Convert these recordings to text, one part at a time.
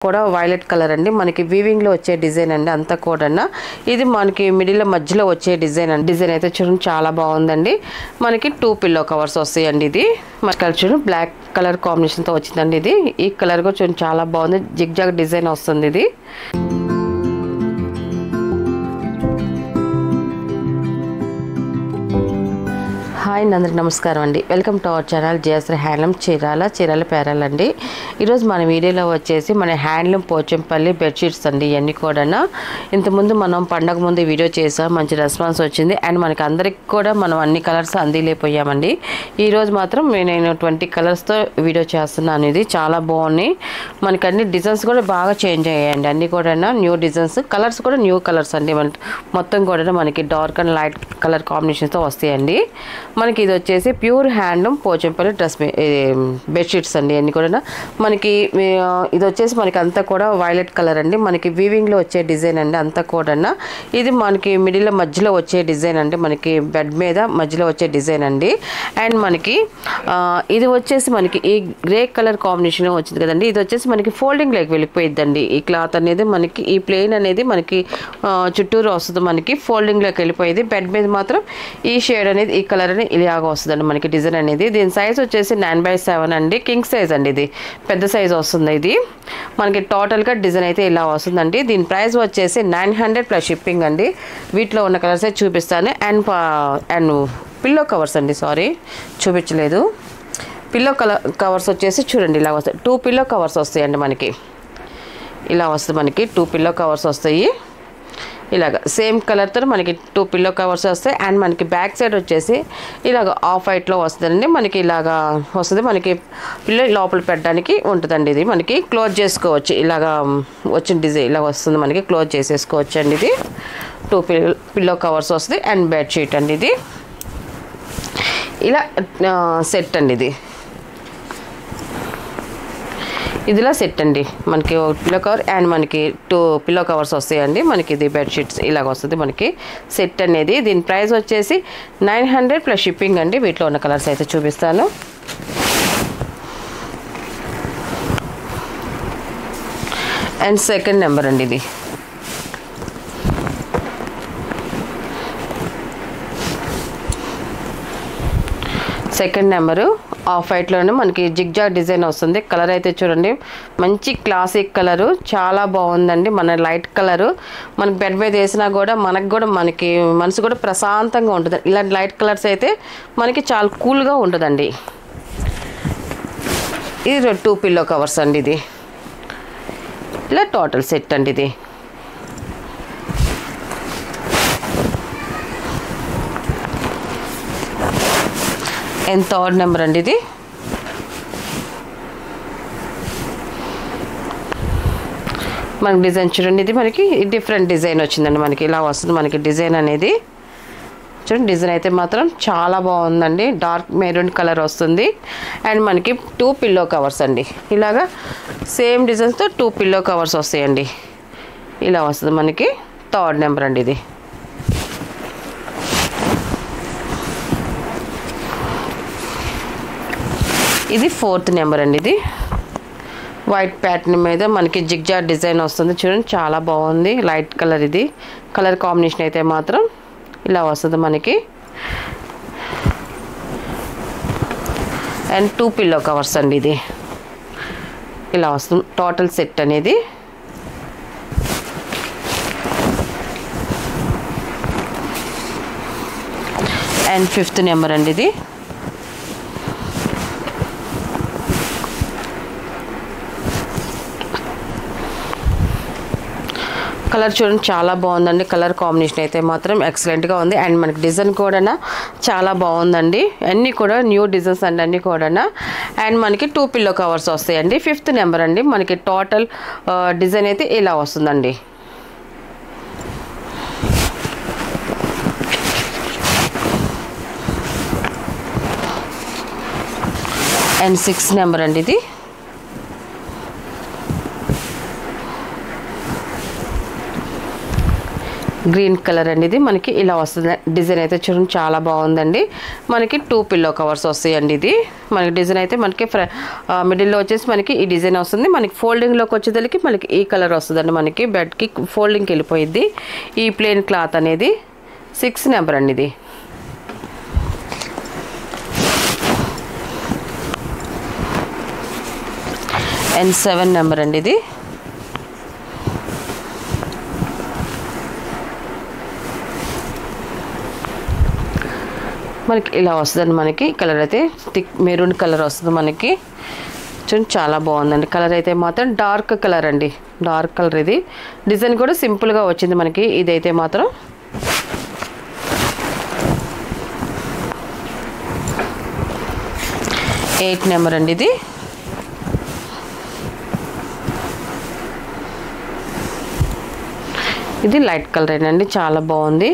కూడా violet colour అండి. మనకి వీవింగ్ లో వచ్చే డిజైన్ అండి అంతా కూడా. ఇది మనకి మిడిల్ మధ్యలో వచ్చే డిజైన్ అండి. డిజైన్ అయితే చూడండి చాలా బాగుందండి. మనకి 2 పిల్లో కవర్స్ వస్తాయండి. ఇది మనకి చూడండి బ్లాక్ కలర్ కాంబినేషన్ తో వచ్చిందండి. ఇది ఈ కలర్ కూడా చూడండి చాలా బాగుంది. జిగ్ జాగ్ డిజైన్ వస్తుంది ఇది. హాయ్ అందరికి నమస్కారం అండి. Welcome to our channel Jayasree handloom Chirala Perala అండి. ఈరోజు మన వీడియోలో వచ్చేసి మన హ్యాండ్లూమ్ పోచంపల్లి బెడ్షీట్స్ అండి. ఇవన్నీ కూడా ఇంతకుముందు మనం పండగ ముందు వీడియో చేసాం, మంచి రెస్పాన్స్ వచ్చింది. అండ్ మనకి అందరికి కూడా మనం అన్ని కలర్స్ అందిలేకపోయామండి. ఈరోజు మాత్రం నేను 20 కలర్స్తో వీడియో చేస్తున్నాను. ఇది చాలా బాగున్నాయి. మనకి అన్ని డిజైన్స్ కూడా బాగా చేంజ్ అయ్యాయండి. అన్నీ కూడా న్యూ డిజైన్స్, కలర్స్ కూడా న్యూ కలర్స్ అండి. మొత్తం కూడా మనకి డార్క్ అండ్ లైట్ కలర్ కాంబినేషన్తో వస్తాయండి. మనకి ఇది వచ్చేసి ప్యూర్ హ్యాండ్లూమ్ పోచంపల్లి బెడ్షీట్స్ అండి. అన్నీ కూడా మనకి ఇది వచ్చేసి మనకి అంతా కూడా వైలెట్ కలర్ అండి. మనకి వీవింగ్ లో వచ్చే డిజైన్ అండి అంతా కూడా. ఇది మనకి మిడిల్ మధ్యలో వచ్చే డిజైన్ అండి. మనకి బెడ్ మీద మధ్యలో వచ్చే డిజైన్ అండి. అండ్ మనకి ఇది వచ్చేసి మనకి ఈ గ్రే కలర్ కాంబినేషన్ వచ్చింది కదండి. ఇది వచ్చేసి మనకి ఫోల్డింగ్ లైక్ వెళ్ళిపోయిద్దండి. ఈ క్లాత్ అనేది మనకి ఈ ప్లెయిన్ అనేది మనకి చుట్టూరు వస్తుంది. మనకి ఫోల్డింగ్ లోకి వెళ్ళిపోయింది. బెడ్ మీద మాత్రం ఈ షేడ్ అనేది ఈ కలర్ అనేది ఇలాగా వస్తుందండి మనకి డిజైన్ అనేది. దీని సైజ్ వచ్చేసి 9/7 అండి. కింగ్ సైజ్ అండి. ఇది పెద్ద సైజ్ వస్తుంది. ఇది మనకి టోటల్గా డిజైన్ అయితే ఇలా వస్తుందండి. దీని ప్రైస్ వచ్చేసి 900 ప్లస్ షిప్పింగ్ అండి. వీటిలో ఉన్న కలర్స్ అయితే చూపిస్తాను. అండ్ పిల్లో కవర్స్ అండి, సారీ చూపించలేదు. పిల్లో కవర్స్ వచ్చేసి చూడండి ఇలా వస్తాయి. 2 పిల్లో కవర్స్ వస్తాయండి. మనకి ఇలా వస్తుంది. మనకి 2 పిల్లో కవర్స్ వస్తాయి. ఇలాగ సేమ్ కలర్తో మనకి 2 పిల్లో కవర్స్ వస్తాయి. అండ్ మనకి బ్యాక్ సైడ్ వచ్చేసి ఇలాగ ఆఫ్ వైట్లో వస్తుందండి. మనకి ఇలాగా వస్తుంది. మనకి పిల్లో లోపల పెట్టడానికి ఉంటుందండి. ఇది మనకి క్లోజ్ చేసుకోవచ్చు. ఇలాగా వచ్చిన డిజైన్ ఇలా వస్తుంది. మనకి క్లోజ్ చేసేసుకోవచ్చు అండి. ఇది 2 పిల్లో కవర్స్ వస్తుంది. అండ్ బెడ్షీట్ అండి. ఇది ఇలా సెట్ అండి. ఇదిలా సెట్ అండి. మనకి పిల్లో కవర్ అండ్ మనకి 2 పిల్లో కవర్స్ వస్తాయండి. మనకి ఇది బెడ్షీట్స్ ఇలాగ వస్తుంది మనకి సెట్ అనేది. దీని ప్రైస్ వచ్చేసి 900 ప్లస్ షిప్పింగ్ అండి. వీటిలో ఉన్న కలర్స్ అయితే చూపిస్తాను. అండ్ సెకండ్ నెంబర్ అండి. ఇది సెకండ్ నెంబరు ఆఫ్ వైట్లోనే మనకి జిగ్ జాగ్ డిజైన్ వస్తుంది. కలర్ అయితే చూడండి మంచి క్లాసిక్ కలరు, చాలా బాగుందండి. మన లైట్ కలరు మనకి బెడ్ మీద వేసినా కూడా మనకి మనసు కూడా ప్రశాంతంగా ఉంటుంది. ఇలాంటి లైట్ కలర్స్ అయితే మనకి చాలా కూల్గా ఉంటుందండి. ఇది 2 పిల్లో కవర్స్ అండి. ఇది ఇలా టోటల్ సెట్ అండి. ఇది అండ్ థర్డ్ నెంబర్ అండి. ఇది మనకి డిజైన్ చూడండి. ఇది మనకి డిఫరెంట్ డిజైన్ వచ్చిందండి. మనకి ఇలా వస్తుంది మనకి డిజైన్ అనేది. చూడండి డిజైన్ అయితే మాత్రం చాలా బాగుందండి. డార్క్ మెరూన్ కలర్ వస్తుంది. అండ్ మనకి 2 పిల్లో కవర్స్ అండి. ఇలాగా సేమ్ డిజైన్స్తో 2 పిల్లో కవర్స్ వస్తాయండి. ఇలా వస్తుంది మనకి థర్డ్ నెంబర్ అండి. ఇది ఇది 4th నెంబర్ అండి. ఇది వైట్ ప్యాటర్న్ మీద మనకి జిగ్జాగ్ డిజైన్ వస్తుంది. చూడండి చాలా బాగుంది. Light colour. ఇది కలర్ కాంబినేషన్ అయితే మాత్రం ఇలా వస్తుంది మనకి. అండ్ 2 పిల్లో కవర్స్ అండి. ఇది ఇలా వస్తుంది టోటల్ సెట్ అనేది. అండ్ 5th నెంబర్ అండి. ఇది కలర్ చూడండి చాలా బాగుందండి. కలర్ కాంబినేషన్ అయితే మాత్రం ఎక్సలెంట్గా ఉంది. అండ్ మనకి డిజైన్ కూడా చాలా బాగుందండి. అన్నీ కూడా న్యూ డిజైన్స్ అండి అన్నీ కూడా. అండ్ మనకి 2 పిల్లో కవర్స్ వస్తాయండి. 5th నెంబర్ అండి. మనకి టోటల్ డిజైన్ అయితే ఇలా వస్తుందండి. అండ్ 6th నెంబర్ అండి. ఇది గ్రీన్ కలర్ అండి ఇది మనకి ఇలా వస్తుంది డిజైన్ అయితే చూడండి చాలా బాగుందండి మనకి 2 పిల్లో కవర్స్ వస్తాయండి ఇది మనకి డిజైన్ అయితే మనకి మిడిల్లో వచ్చేసి మనకి ఈ డిజైన్ వస్తుంది మనకి ఫోల్డింగ్లోకి వచ్చేసరికి మనకి ఈ కలర్ వస్తుందండి మనకి బెడ్కి ఫోల్డింగ్కి వెళ్ళిపోయిద్ది ఈ ప్లెయిన్ క్లాత్ అనేది 6 నెంబర్ అండి ఇది అండ్ 7 నెంబర్ అండి ఇది మనకి ఇలా వస్తుందండి మనకి కలర్ అయితే థిక్ మెరూన్ కలర్ వస్తుంది మనకి చూడండి చాలా బాగుందండి కలర్ అయితే మాత్రం డార్క్ కలర్ అండి డార్క్ కలర్ ఇది డిజైన్ కూడా సింపుల్గా వచ్చింది మనకి ఇదైతే మాత్రం ఎయిట్ నెంబర్ అండి ఇది ఇది లైట్ కలర్ అండి చాలా బాగుంది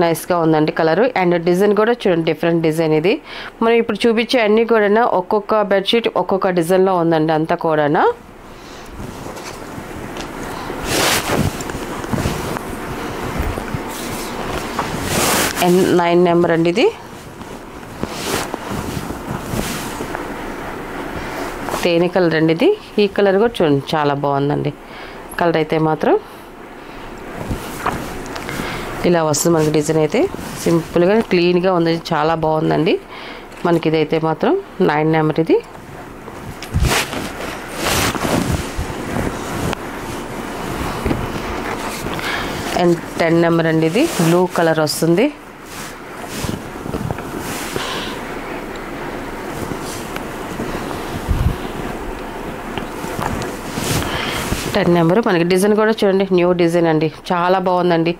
నైస్గా ఉందండి కలరు అండ్ డిజైన్ కూడా చూడండి డిఫరెంట్ డిజైన్ ఇది మనం ఇప్పుడు చూపించే అన్నీ కూడా ఒక్కొక్క బెడ్షీట్ ఒక్కొక్క డిజైన్లో ఉందండి అంతా కూడా అండ్ 9 నెంబర్ అండి ఇది తేనె కలర్ అండి ఇది ఈ కలర్ కూడా చూడండి చాలా బాగుందండి కలర్ అయితే మాత్రం ఇలా వస్తుంది మనకి డిజైన్ అయితే సింపుల్గా క్లీన్గా ఉంది చాలా బాగుందండి మనకి ఇదైతే మాత్రం 9 నెంబర్ ఇది అండ్ 10 నెంబర్ అండి ఇది బ్లూ కలర్ వస్తుంది నెంబర్ మనకి డిజైన్ కూడా చూడండి న్యూ డిజైన్ అండి చాలా బాగుందండి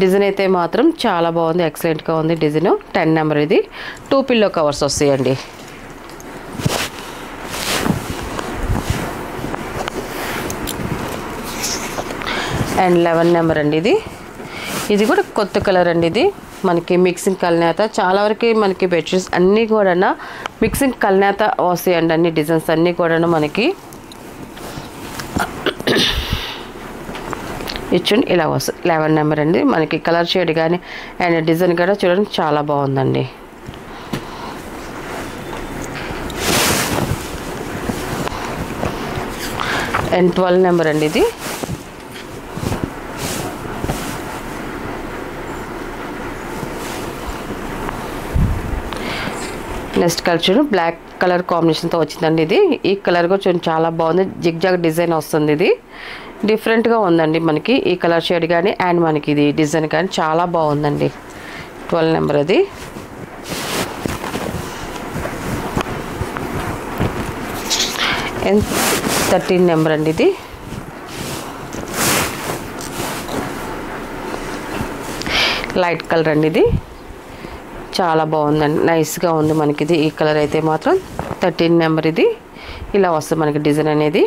డిజైన్ అయితే మాత్రం చాలా బాగుంది ఎక్సలెంట్గా ఉంది డిజైన్ 10 నెంబర్ ఇది 2 పిల్లో కవర్స్ వస్తాయండి అండ్ 11 నెంబర్ అండి ఇది కూడా కొత్త కలర్ అండి ఇది మనకి మిక్సింగ్ కల్నేత చాలా వరకు మనకి బెడ్షీట్స్ అన్నీ కూడా మిక్సింగ్ కల్నేత వస్తాయండి అన్ని డిజైన్స్ అన్నీ కూడా మనకి ఇచ్చుండి ఇలా వస్తుంది 11 నెంబర్ అండి మనకి కలర్ షేడ్ కానీ అండ్ డిజైన్ కూడా చూడండి చాలా బాగుందండి అండ్ 12 నెంబర్ అండి ఇది నెక్స్ట్ కలర్ చూడండి బ్లాక్ కలర్ కాంబినేషన్తో వచ్చిందండి ఇది ఈ కలర్ కూడా చూడండి చాలా బాగుంది జిగ్జాగ్ డిజైన్ వస్తుంది ఇది డిఫరెంట్గా ఉందండి మనకి ఈ కలర్ షేడ్ కానీ అండ్ మనకి ఇది డిజైన్ కానీ చాలా బాగుందండి 12 నెంబర్ అది అండ్ 13 నెంబర్ అండి ఇది లైట్ కలర్ అండి ఇది చాలా బాగుందండి నైస్గా ఉంది మనకి ఇది ఈ కలర్ అయితే మాత్రం 13 నెంబర్ ఇది ఇలా వస్తుంది మనకి డిజైన్ అనేది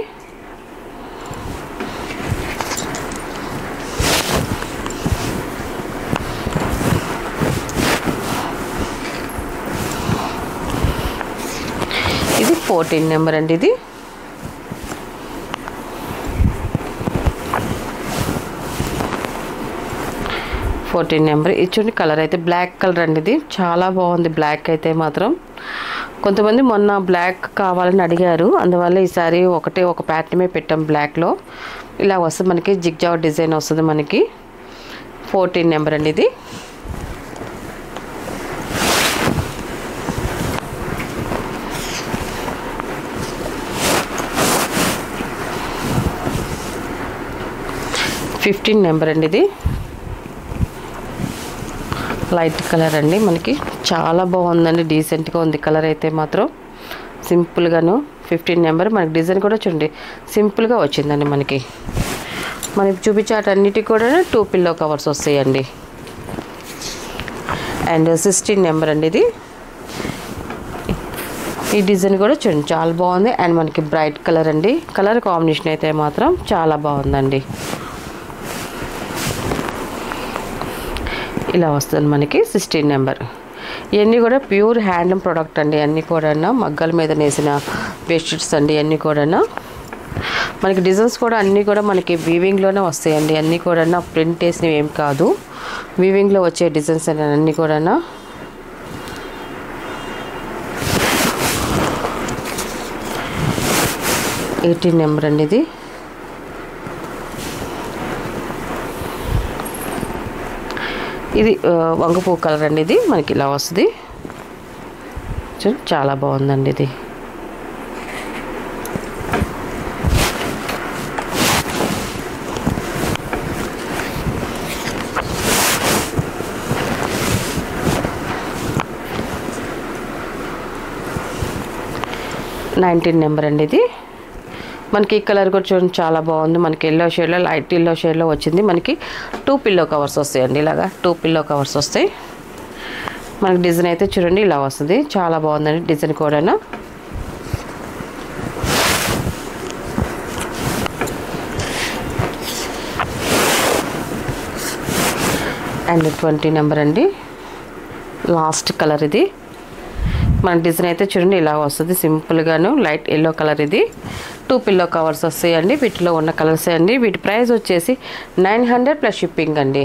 ఇది 14 నెంబర్ అండి ఇది 14 నెంబర్ ఇది చూడండి కలర్ అయితే బ్లాక్ కలర్ అండి ఇది చాలా బాగుంది బ్లాక్ అయితే మాత్రం కొంతమంది మొన్న బ్లాక్ కావాలని అడిగారు అందువల్ల ఈసారి ఒక ప్యాటర్న్ పెట్టాం బ్లాక్లో ఇలా వస్తుంది మనకి జిగ్జాగ్ డిజైన్ వస్తుంది మనకి 14 నెంబర్ అండి ఇది ఫిఫ్టీన్ నెంబర్ అండి ఇది లైట్ కలర్ అండి మనకి చాలా బాగుందండి డీసెంట్గా ఉంది కలర్ అయితే మాత్రం సింపుల్గాను 15 నెంబర్ మనకి డిజైన్ కూడా చూడండి సింపుల్గా వచ్చిందండి మనకి చూపించేటన్నిటికి కూడా 2 పిల్లో కవర్స్ వస్తాయండి అండ్ 16 నెంబర్ అండి ఇది ఈ డిజైన్ కూడా చూడండి చాలా బాగుంది అండ్ మనకి బ్రైట్ కలర్ అండి కలర్ కాంబినేషన్ అయితే మాత్రం చాలా బాగుందండి ఇలా వస్తుంది మనకి 16 నెంబర్ ఇవన్నీ కూడా ప్యూర్ హ్యాండ్లూమ్ ప్రోడక్ట్ అండి అన్నీ కూడా మగ్గల మీద నేసిన బెడ్షీట్స్ అండి అన్నీ కూడా మనకి డిజైన్స్ కూడా అన్నీ కూడా మనకి వీవింగ్లోనే వస్తాయండి. అన్నీ కూడా ప్రింట్ వేసినవి ఏం కాదు, వీవింగ్లో వచ్చే డిజైన్స్ అన్నీ కూడా. 18 నెంబర్ అండి ఇది. ఇది వంగపూ కలర్ అండి. ఇది మనకి ఇలా వస్తుంది, చాలా బాగుందండి ఇది. నెంబర్ అండి ఇది. మనకి ఈ కలర్ కూడా చూడండి చాలా బాగుంది. మనకి ఎల్లో షేడ్లో, లైట్ ఎల్లో షేడ్లో వచ్చింది. మనకి 2 పిల్లో కవర్స్ వస్తాయండి. ఇలాగా 2 పిల్లో కవర్స్ వస్తాయి. మనకి డిజైన్ అయితే చూడండి ఇలా వస్తుంది, చాలా బాగుందండి డిజైన్ కూడా. అండ్ 20 నెంబర్ అండి, లాస్ట్ కలర్ ఇది. మన డిజైన్ అయితే చూడండి ఇలా వస్తుంది, సింపుల్గాను లైట్ ఎల్లో కలర్. ఇది 2 పిల్లో కవర్స్ వస్తాయండి. వీటిలో ఉన్న కలర్సే అండి. వీటి ప్రైస్ వచ్చేసి 900 ప్లస్ షిప్పింగ్ అండి.